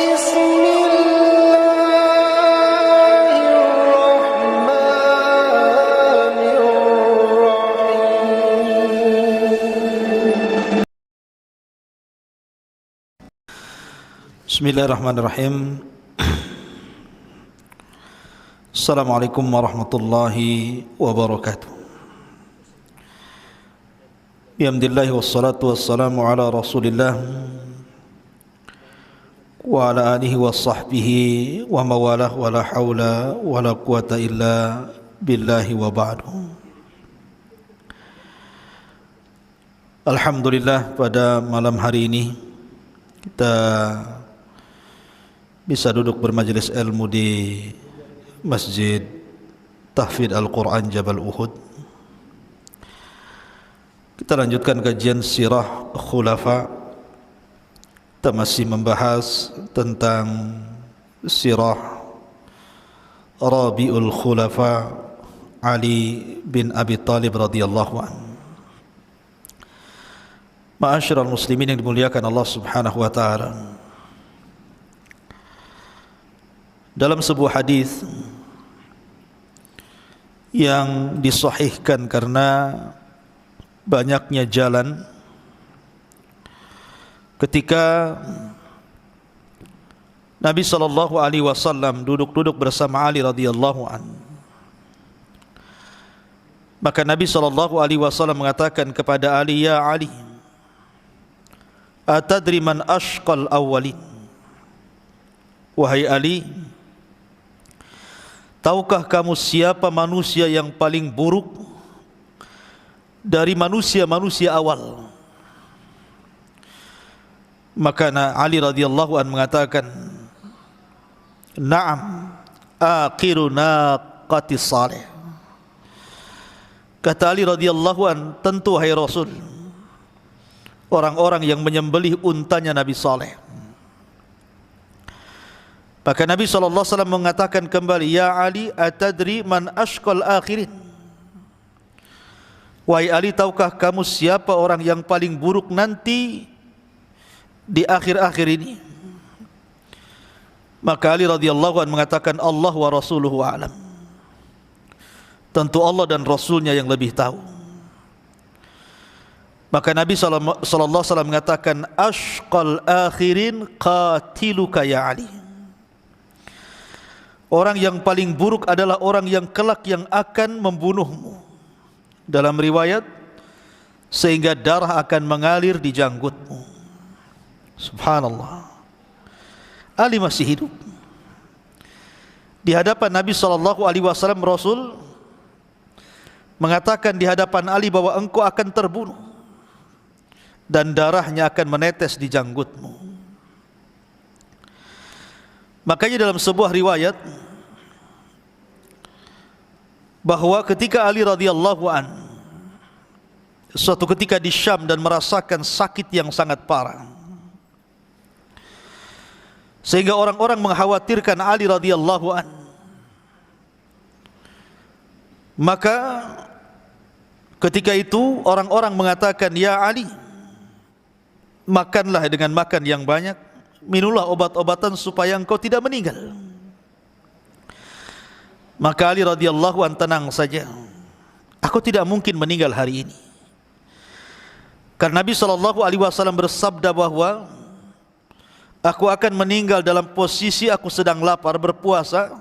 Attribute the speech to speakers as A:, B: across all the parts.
A: بسم الله الرحمن الرحيم.
B: Bismillahirrahmanirrahim. Assalamualaikum warahmatullahi wabarakatuh. Bihamdillahi wassalatu wassalamu ala rasulillah wa ala alihi wa sahbihi wa mawalah wa la hawla wa la quwata illa billahi wa ba'du. Alhamdulillah, pada malam hari ini kita bisa duduk bermajelis ilmu di Masjid Tahfidz Al-Quran Jabal Uhud. Kita lanjutkan kajian sirah khulafa. Kita masih membahas tentang sirah Rabiul Khulafa Ali bin Abi Talib radhiyallahu anhu. Ma'asyiral muslimin yang dimuliakan Allah Subhanahu wa taala. Dalam sebuah hadis yang disahihkan karena banyaknya jalan, ketika Nabi SAW duduk-duduk bersama Ali radhiyallahu anhu, maka Nabi SAW mengatakan kepada Ali, "Ya Ali, atadri man ashqal awwalin?" Wahai Ali, tahukah kamu siapa manusia yang paling buruk dari manusia-manusia awal? Maka Ali radhiyallahu anhu mengatakan, "Na'am, akhiru naqati salih." Kata Ali radhiyallahu anhu, "Tentu hai Rasul, orang-orang yang menyembelih untanya Nabi Saleh." Maka Nabi SAW mengatakan kembali, "Ya Ali, atadri man ashqal akhirin?" Wahai Ali, tahukah kamu siapa orang yang paling buruk nanti di akhir-akhir ini? Maka Ali radhiyallahu anhu mengatakan, "Allah wa rasuluhu a'lam." Tentu Allah dan Rasulnya yang lebih tahu. Maka Nabi SAW mengatakan, "Ashqal akhirin qatiluka ya Ali." Orang yang paling buruk adalah orang yang kelak yang akan membunuhmu. Dalam riwayat, sehingga darah akan mengalir di janggutmu. Subhanallah, Ali masih hidup. Di hadapan Nabi SAW, Rasul mengatakan di hadapan Ali bahwa engkau akan terbunuh dan darahnya akan menetes di janggutmu. Makanya dalam sebuah riwayat bahwa ketika Ali radhiyallahu an suatu ketika di Syam dan merasakan sakit yang sangat parah, sehingga orang-orang mengkhawatirkan Ali radhiyallahu an, maka ketika itu orang-orang mengatakan, "Ya Ali, makanlah dengan makan yang banyak, minumlah obat-obatan supaya engkau tidak meninggal." Maka Ali radhiyallahu an tenang saja, "Aku tidak mungkin meninggal hari ini." Karena Nabi SAW bersabda bahwa aku akan meninggal dalam posisi aku sedang lapar berpuasa,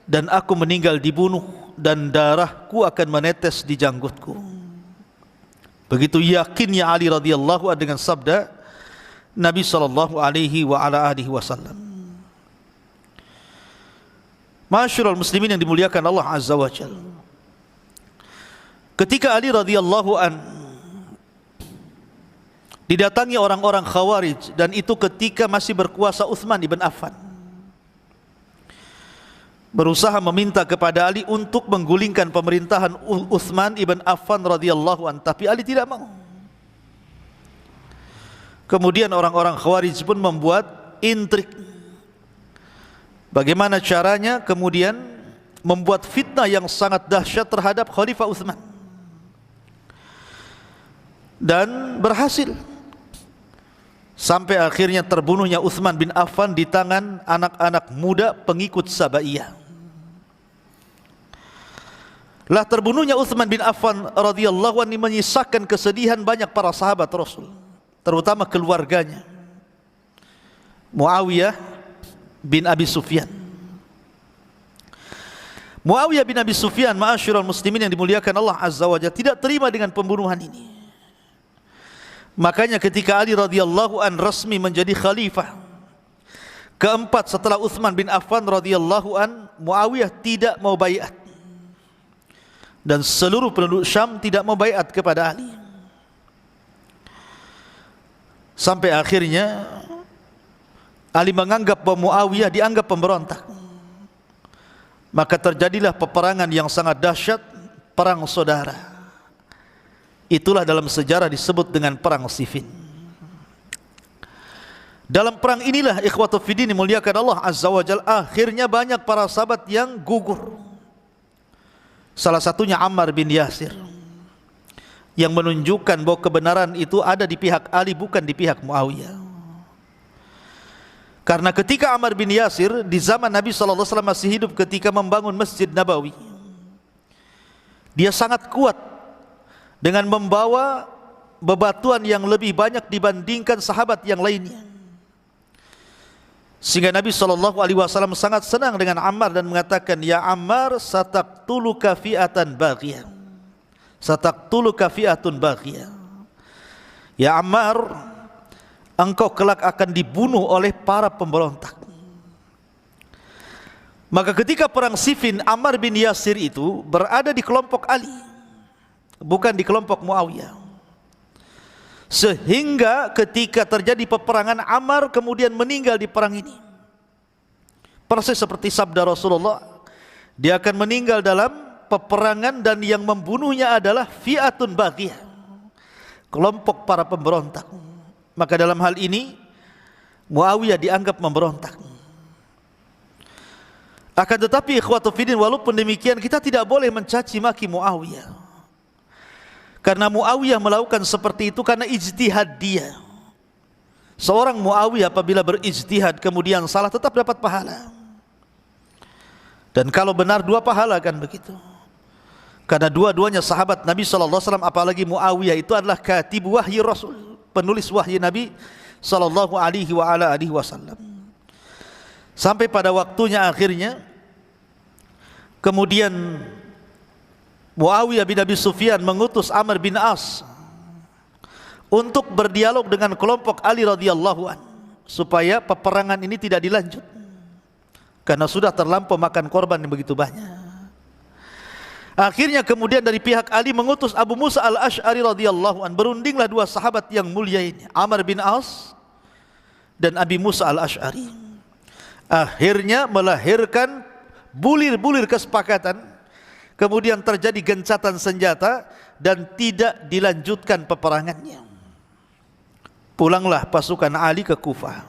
B: dan aku meninggal dibunuh dan darahku akan menetes di janggutku. Begitu yakinnya Ali radhiyallahu an dengan sabda Nabi SAW. Masyarul muslimin yang dimuliakan Allah Azza wa Jalla, ketika Ali radhiyallahu an didatangi orang-orang Khawarij, dan itu ketika masih berkuasa Utsman ibn Affan, berusaha meminta kepada Ali untuk menggulingkan pemerintahan Utsman ibn Affan radhiyallahu an, tapi Ali tidak mau. Kemudian orang-orang Khawarij pun membuat intrik, bagaimana caranya kemudian membuat fitnah yang sangat dahsyat terhadap Khalifah Utsman. Dan berhasil. sampai akhirnya terbunuhnya Utsman bin Affan di tangan anak-anak muda pengikut Sabaiyah. Lah terbunuhnya Utsman bin Affan radhiyallahu anhu menyisakan kesedihan banyak para sahabat Rasul, terutama keluarganya, Muawiyah bin Abi Sufyan. Muawiyah bin Abi Sufyan, ma'asyiral muslimin yang dimuliakan Allah Azza wa Jalla, tidak terima dengan pembunuhan ini. Makanya ketika Ali radhiyallahu an resmi menjadi khalifah keempat setelah Utsman bin Affan radhiyallahu an, Muawiyah tidak mau baiat, dan seluruh penduduk Syam tidak mau baiat kepada Ali. Sampai akhirnya Ali menganggap bahwa Muawiyah dianggap pemberontak. Maka terjadilah peperangan yang sangat dahsyat, perang saudara. Itulah dalam sejarah disebut dengan perang Siffin. Dalam perang inilah ikhwatu fiddin dimuliakan Allah Azza wa Jalla, akhirnya banyak para sahabat yang gugur. Salah satunya Ammar bin Yasir, yang menunjukkan bahwa kebenaran itu ada di pihak Ali, bukan di pihak Muawiyah. Karena ketika Ammar bin Yasir di zaman Nabi SAW masih hidup ketika membangun Masjid Nabawi, dia sangat kuat dengan membawa bebatuan yang lebih banyak dibandingkan sahabat yang lainnya, sehingga Nabi SAW sangat senang dengan Ammar dan mengatakan, ya Ammar, sataqtuluka fi'atan baghiyah, sataqtuluka fi'atun baghiyah. Ya Ammar, engkau kelak akan dibunuh oleh para pemberontak. Maka ketika perang Siffin, Ammar bin Yasir itu berada di kelompok Ali, bukan di kelompok Muawiyah. Sehingga ketika terjadi peperangan, Ammar kemudian meninggal di perang ini. Persis seperti sabda Rasulullah, dia akan meninggal dalam peperangan dan yang membunuhnya adalah fi'atun baghiyah, kelompok para pemberontak. Maka dalam hal ini Muawiyah dianggap memberontak. Akan tetapi ikhwatu fiddin, walaupun demikian kita tidak boleh mencaci maki Muawiyah, karena Muawiyah melakukan seperti itu karena ijtihad dia. Seorang Muawiyah apabila berijtihad kemudian salah, tetap dapat pahala. Dan kalau benar, 2 pahala, kan begitu. Karena dua-duanya sahabat Nabi SAW, apalagi Muawiyah itu adalah katib wahyi Rasul, penulis wahyi Nabi SAW. Sampai pada waktunya akhirnya kemudian Muawiyah bin Abi Sufyan mengutus Amr bin As untuk berdialog dengan kelompok Ali radhiyallahu an, supaya peperangan ini tidak dilanjut karena sudah terlampau makan korban yang begitu banyak. Akhirnya kemudian dari pihak Ali mengutus Abu Musa al-Ash'ari radhiyallahu an. Berundinglah 2 sahabat yang mulia ini, Amr bin As dan Abi Musa al-Ash'ari. Akhirnya melahirkan bulir-bulir kesepakatan. Kemudian terjadi gencatan senjata dan tidak dilanjutkan peperangannya. Pulanglah pasukan Ali ke Kufah.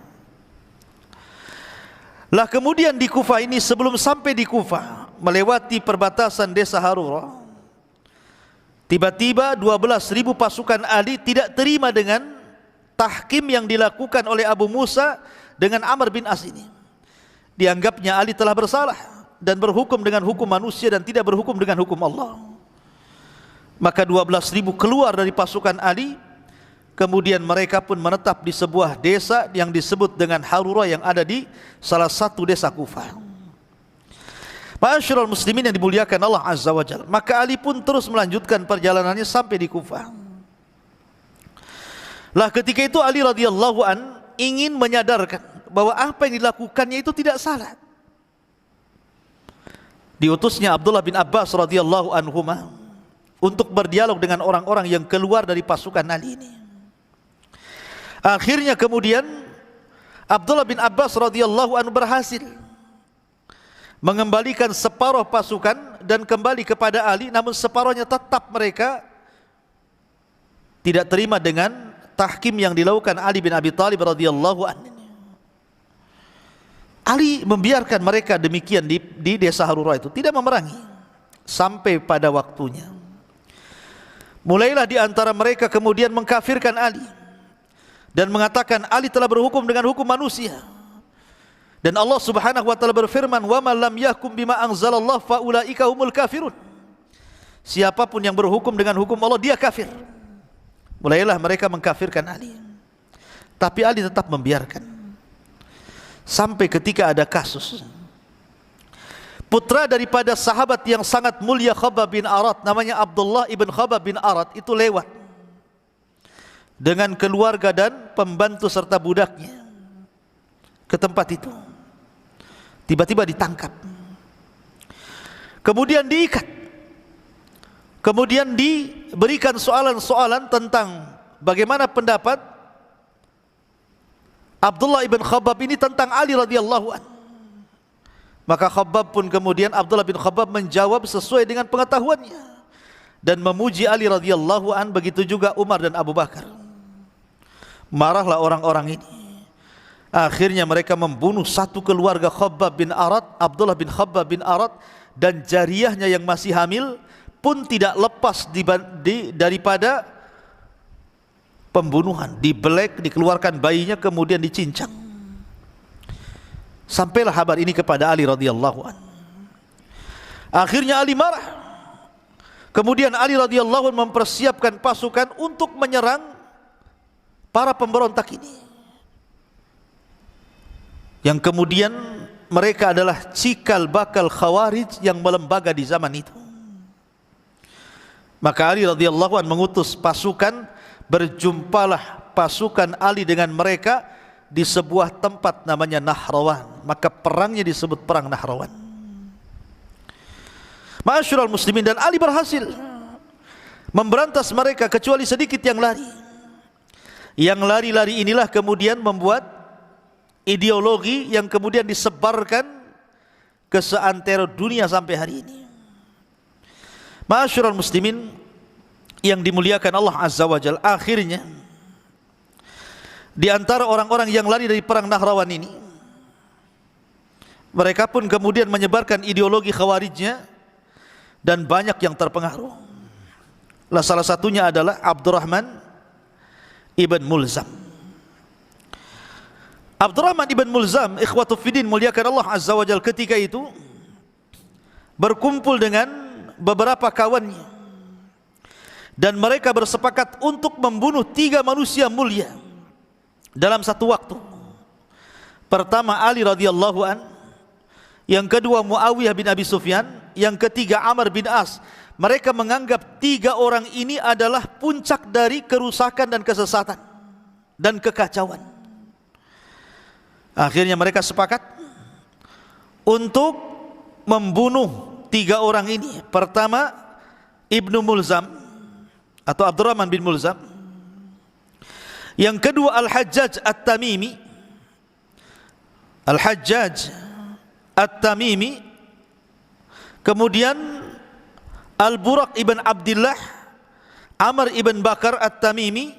B: Lah kemudian di Kufah ini, sebelum sampai di Kufah, melewati perbatasan desa Harura, tiba-tiba 12.000 pasukan Ali tidak terima dengan tahkim yang dilakukan oleh Abu Musa dengan Amr bin As ini. Dianggapnya Ali telah bersalah dan berhukum dengan hukum manusia dan tidak berhukum dengan hukum Allah. Maka 12.000 keluar dari pasukan Ali. Kemudian mereka pun menetap di sebuah desa yang disebut dengan Harura, yang ada di salah satu desa Kufah. Ma'asyiral muslimin yang dimuliakan Allah Azza wa Jalla, maka Ali pun terus melanjutkan perjalanannya sampai di Kufah. Lah ketika itu Ali radhiyallahu an ingin menyadarkan bahwa apa yang dilakukannya itu tidak salah. Diutusnya Abdullah bin Abbas radhiyallahu anhuma untuk berdialog dengan orang-orang yang keluar dari pasukan Ali ini. Akhirnya kemudian Abdullah bin Abbas radhiyallahu anhu berhasil mengembalikan separuh pasukan dan kembali kepada Ali, namun separuhnya tetap mereka tidak terima dengan tahkim yang dilakukan Ali bin Abi Thalib radhiyallahu anhu. Ali membiarkan mereka demikian di desa Harura itu, tidak memerangi sampai pada waktunya. Mulailah di antara mereka kemudian mengkafirkan Ali dan mengatakan Ali telah berhukum dengan hukum manusia. Dan Allah Subhanahu wa taala berfirman, "Wa man lam yahkum bima anzalallah faulaika humul kafirun." Siapapun yang berhukum dengan hukum Allah, dia kafir. Mulailah mereka mengkafirkan Ali. Tapi Ali tetap membiarkan. Sampai ketika ada kasus putra daripada sahabat yang sangat mulia Khabbab bin Arat, namanya Abdullah ibn Khabbab bin Arat, itu lewat dengan keluarga dan pembantu serta budaknya ke tempat itu. Tiba-tiba ditangkap, kemudian diikat, kemudian diberikan soalan-soalan tentang bagaimana pendapat Abdullah ibn Khabbab ini tentang Ali radhiyallahu anhu. Maka Khabbab pun kemudian, Abdullah bin Khabbab menjawab sesuai dengan pengetahuannya dan memuji Ali radhiyallahu anhu, begitu juga Umar dan Abu Bakar. Marahlah orang-orang ini. Akhirnya mereka membunuh satu keluarga Khabbab bin Arat, Abdullah bin Khabbab bin Arat, dan jariyahnya yang masih hamil pun tidak lepas daripada pembunuhan. Dibelek, dikeluarkan bayinya, kemudian dicincang. Sampailah kabar ini kepada Ali radhiyallahu anhu. Akhirnya Ali marah. Kemudian Ali radhiyallahu anhu mempersiapkan pasukan untuk menyerang para pemberontak ini, yang kemudian mereka adalah cikal bakal Khawarij yang melembaga di zaman itu. Maka Ali radhiyallahu anhu mengutus pasukan, berjumpalah pasukan Ali dengan mereka di sebuah tempat namanya Nahrawan. Maka perangnya disebut perang Nahrawan. Ma'asyiral muslimin, dan Ali berhasil memberantas mereka kecuali sedikit yang lari. Yang lari-lari inilah kemudian membuat ideologi yang kemudian disebarkan ke seantero dunia sampai hari ini. Ma'asyiral muslimin yang dimuliakan Allah Azza wa Jalla, akhirnya di antara orang-orang yang lari dari perang Nahrawan ini, mereka pun kemudian menyebarkan ideologi Khawarijnya dan banyak yang terpengaruh. Salah satunya adalah Abdurrahman ibn Mulzam. Abdurrahman ibn Mulzam, ikhwatu fiddin, muliakan Allah Azza wa Jalla, ketika itu berkumpul dengan beberapa kawannya dan mereka bersepakat untuk membunuh 3 manusia mulia dalam satu waktu. Pertama Ali radhiyallahu an, yang kedua Muawiyah bin Abi Sufyan, yang ketiga Amr bin As. Mereka menganggap 3 orang ini adalah puncak dari kerusakan dan kesesatan dan kekacauan. Akhirnya mereka sepakat untuk membunuh 3 orang ini. Pertama Ibnu Mulzam atau Abdurrahman bin Mulzam, yang kedua Al-Hajjaj At-Tamimi, Al-Hajjaj At-Tamimi, kemudian Al-Buraq ibn Abdillah, Amr ibn Bakar At-Tamimi.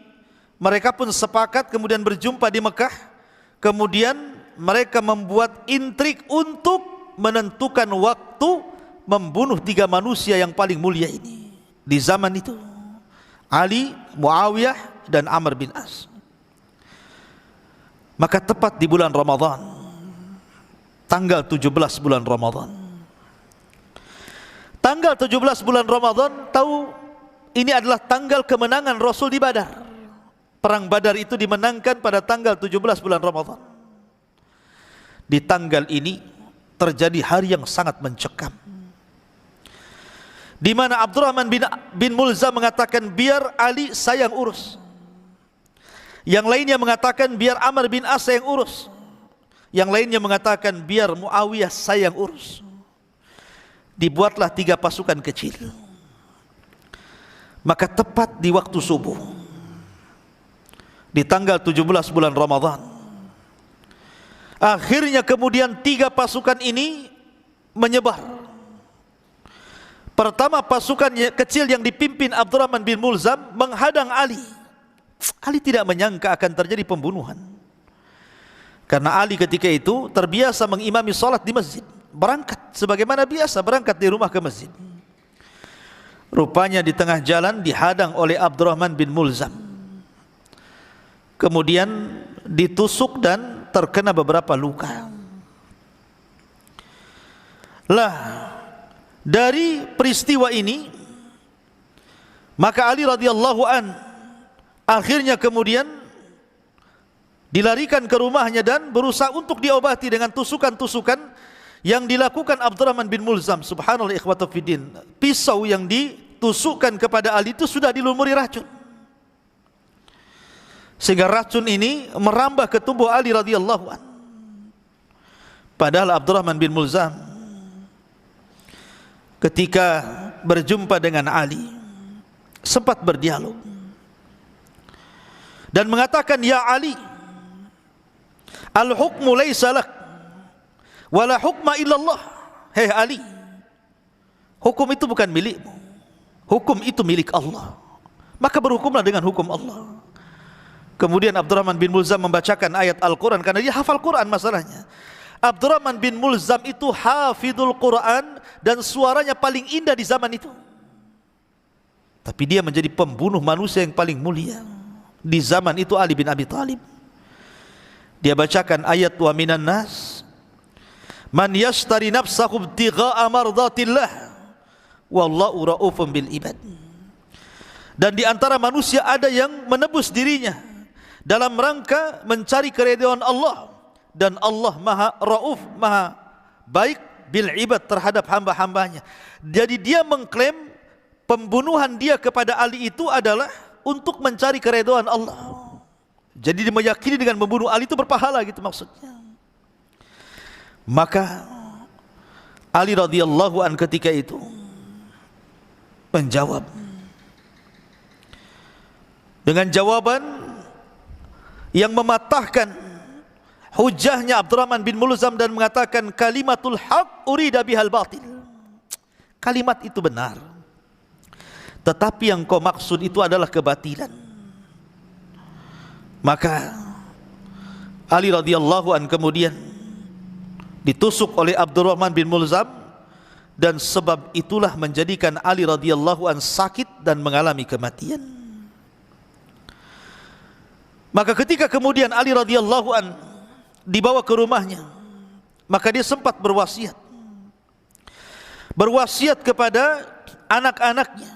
B: Mereka pun sepakat kemudian berjumpa di Mekah. Kemudian mereka membuat intrik untuk menentukan waktu membunuh 3 manusia yang paling mulia ini di zaman itu, Ali, Muawiyah, dan Amr bin As. Maka tepat di bulan Ramadan, tanggal 17 bulan Ramadan, tanggal 17 bulan Ramadan, tahu ini adalah tanggal kemenangan Rasul di Badar. Perang Badar itu dimenangkan pada tanggal 17 bulan Ramadan. Di tanggal ini terjadi hari yang sangat mencekam, di mana Abdurrahman bin Mulzam mengatakan, biar Ali saya yang urus. Yang lainnya mengatakan biar Amr bin As saya yang urus. Yang lainnya mengatakan biar Muawiyah saya yang urus. Dibuatlah 3 pasukan kecil. Maka tepat di waktu subuh, di tanggal 17 bulan Ramadan, akhirnya kemudian 3 pasukan ini menyebar. Pertama, pasukan kecil yang dipimpin Abdurrahman bin Mulzam menghadang Ali. Ali tidak menyangka akan terjadi pembunuhan, karena Ali ketika itu terbiasa mengimami salat di masjid, berangkat sebagaimana biasa berangkat di rumah ke masjid. Rupanya di tengah jalan dihadang oleh Abdurrahman bin Mulzam. kemudian ditusuk dan terkena beberapa luka. Lah, dari peristiwa ini maka Ali radhiyallahu an akhirnya kemudian dilarikan ke rumahnya dan berusaha untuk diobati dengan tusukan-tusukan yang dilakukan Abdurrahman bin Mulzam. Subhanallah ikhwata fiddin, pisau yang ditusukkan kepada Ali itu sudah dilumuri racun, sehingga racun ini merambah ke tubuh Ali radhiyallahu an. Padahal Abdurrahman bin Mulzam ketika berjumpa dengan Ali sempat berdialog dan mengatakan, ya Ali, al-hukmu laysa lak wala hukma illallah. Hei Ali, hukum itu bukan milikmu, hukum itu milik Allah, maka berhukumlah dengan hukum Allah. Kemudian Abdurrahman bin Mulzam membacakan ayat Al-Quran, karena dia hafal Quran masalahnya. Abdurrahman bin Mulzam itu hafidul Quran dan suaranya paling indah di zaman itu. Tapi dia menjadi pembunuh manusia yang paling mulia di zaman itu, Ali bin Abi Thalib. Dia bacakan ayat, wa minan nas man yashtari nafsahu ibtigha'a mardatillah wallahu raufun bil ibad. Dan di antara manusia ada yang menebus dirinya dalam rangka mencari keridhaan Allah, dan Allah maha rauf, maha baik bil ibad terhadap hamba-hambanya. Jadi dia mengklaim pembunuhan dia kepada Ali itu adalah untuk mencari keridhaan Allah. Jadi dia meyakini dengan membunuh Ali itu berpahala, gitu maksudnya. Maka Ali radhiyallahu an ketika itu menjawab dengan jawaban yang mematahkan hujahnya Abdurrahman bin Mulzam dan mengatakan, kalimatul haq urida bihal batil. Kalimat itu benar, tetapi yang kau maksud itu adalah kebatilan. Maka Ali radhiyallahu an kemudian ditusuk oleh Abdurrahman bin Mulzam, dan sebab itulah menjadikan Ali radhiyallahu an sakit dan mengalami kematian. Maka ketika kemudian Ali radhiyallahu an dibawa ke rumahnya, maka dia sempat berwasiat kepada anak-anaknya.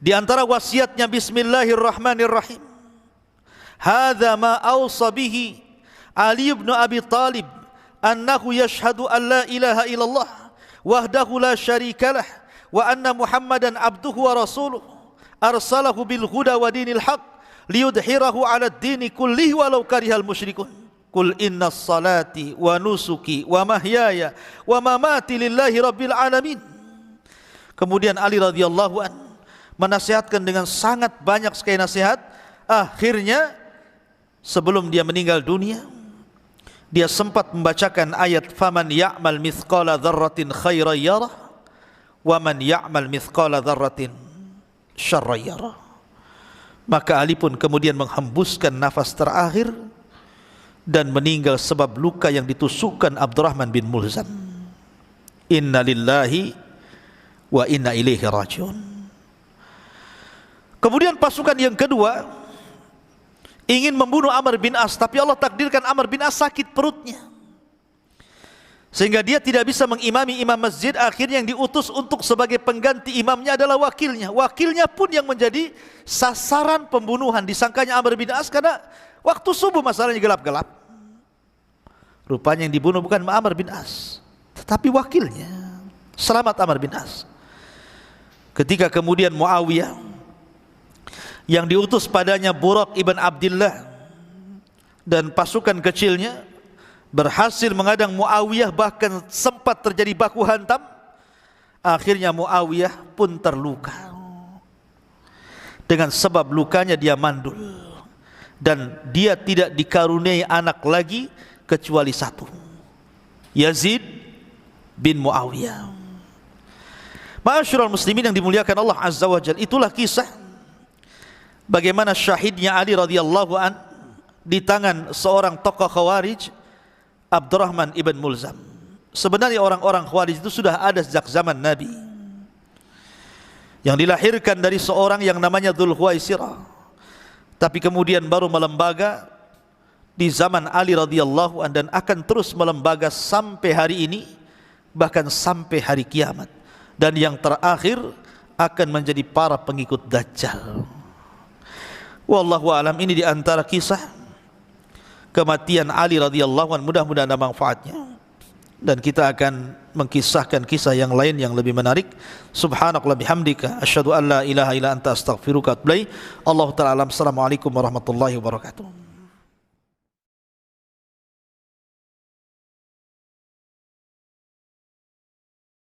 B: Di antara wasiatnya, bismillahirrahmanirrahim, hadza ma awsa bihi Ali ibn Abi Thalib annahu yashhadu an la ilaha illallah wahdahu la syarikalah wa anna Muhammadan abduhu wa rasuluh arsalahu bil huda wa dinil haq liyudhhirahu 'ala ad-dini kullihi walau karihal musyrikun. Qul inna salati wa nusuki wa mahyaya wa mamati lillahi rabbil alamin. Kemudian Ali radhiyallahu an menasihatkan dengan sangat banyak sekali nasihat. Akhirnya sebelum dia meninggal dunia, dia sempat membacakan ayat, faman ya'mal mithqala dzarratin khairan yarah wa man ya'mal mithqala dzarratin syarran yarah. Maka Ali pun kemudian menghembuskan nafas terakhir dan meninggal sebab luka yang ditusukkan Abdurrahman bin Mulzam. Inna lillahi wa inna ilaihi rajiun. Kemudian pasukan yang kedua ingin membunuh Amr bin As, tapi Allah takdirkan Amr bin As sakit perutnya, sehingga dia tidak bisa mengimami imam masjid. Akhirnya yang diutus untuk sebagai pengganti imamnya adalah wakilnya. Wakilnya pun yang menjadi sasaran pembunuhan. Disangkanya Amr bin As karena waktu subuh masalahnya gelap-gelap. Rupanya yang dibunuh bukan Amr bin As, tetapi wakilnya. Selamat Amr bin As. Ketika kemudian Muawiyah yang diutus padanya Buraq ibn Abdillah dan pasukan kecilnya berhasil mengadang Muawiyah, bahkan sempat terjadi baku hantam. Akhirnya Muawiyah pun terluka. Dengan sebab lukanya dia mandul, dan dia tidak dikaruniai anak lagi kecuali satu, Yazid bin Muawiyah. Ma'asyiral muslimin yang dimuliakan Allah Azza wa Jalla, itulah kisah bagaimana syahidnya Ali radhiyallahu an di tangan seorang tokoh Khawarij, Abdurrahman ibn Mulzam. Sebenarnya orang-orang Khawarij itu sudah ada sejak zaman Nabi, yang dilahirkan dari seorang yang namanya Dzul Khuwaisirah. tapi kemudian baru melembaga di zaman Ali radhiyallahu anhu dan akan terus melembaga sampai hari ini, bahkan sampai hari kiamat. Dan yang terakhir akan menjadi para pengikut Dajjal. Wallahu a'lam. Ini di antara kisah kematian Ali radhiyallahu anhu, mudah-mudahan ada manfaatnya. Dan kita akan mengkisahkan kisah yang lain yang lebih menarik. Subhanakallah bihamdika asyhadu an la ilaha illa anta astaghfiruka wa atubu ilaik. Allahu ta'ala alam. Assalamualaikum warahmatullahi wabarakatuh.